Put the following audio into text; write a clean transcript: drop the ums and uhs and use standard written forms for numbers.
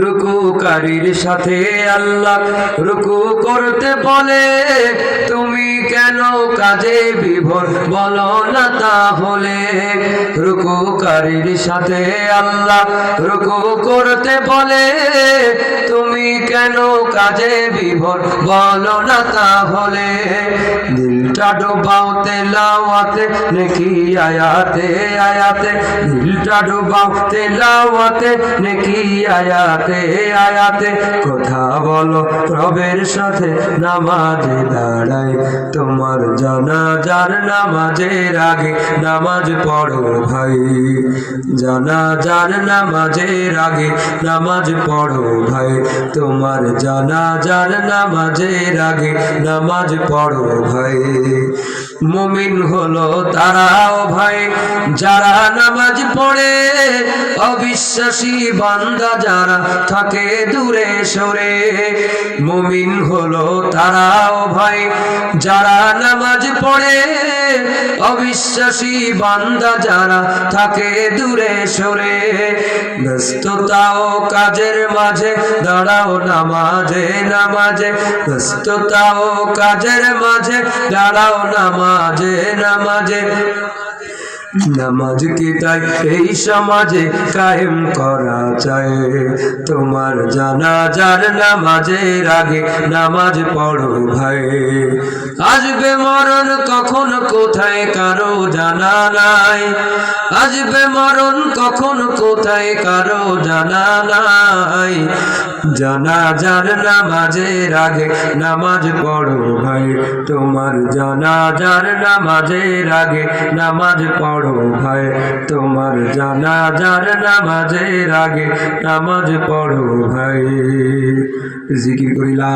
রুকুকারীর সাথে আল্লাহ রুকু করতে বলে, তুমি কেন কাজে বিভোর বলো না তাহলে। রুকুকারীর সাথে আল্লাহ রুকু করতে বলে, তুমি কেন কাজে বিভোর বলো না তাহলে। দিলটা ডুবাও তেলাওয়াতে নেকি আয়াতে আয়াতে, দিলটা ডুবাও তেলাওয়াতে নেকি আয়াতে আয়াতে। কথা বলো রবের সাথে নামাজে দাঁড়াই, তোমার জানাজার নামাজের আগে নামাজ পড়ো ভাই। জানাজার নামাজের আগে নামাজ পড়ো ভাই, তোমার জানাজার নামাজের আগে নামাজ পড়ো ভাই। মুমিন হলো তারাও ভাই যারা নামাজ পড়ে, অবিশ্বাসী বান্দা যারা থাকে দূরে সরে। মুমিন হলো তারাও ভাই যারা নামাজ পড়ে, অবিশ্বাসী বান্দা যারা থাকে দূরে সরে। ব্যস্ততা ও কাজের মাঝে দাঁড়াও নামাজে নামাজে, ব্যস্ততা ও কাজের মাঝে দাঁড়াও নামাজে নামাজে। নামাজকে তাই এই সমাজে কায়েম করা চাই, তোমার জানাজার নামাজের আগে নামাজ পড়ো ভাই। আসবে মরণ কখন কোথায় কারো জানা নাই, আসবে মরণ কখন কোথায় কারো জানা নাই। জানাজার নামাজের আগে নামাজ পড়ো ভাই, তোমার জানাজার নামাজের আগে নামাজ পড়ো ভাই, তোমার জানাজার নামাজের আগে নামাজ পড়ো ভাই। জিকির করিলা।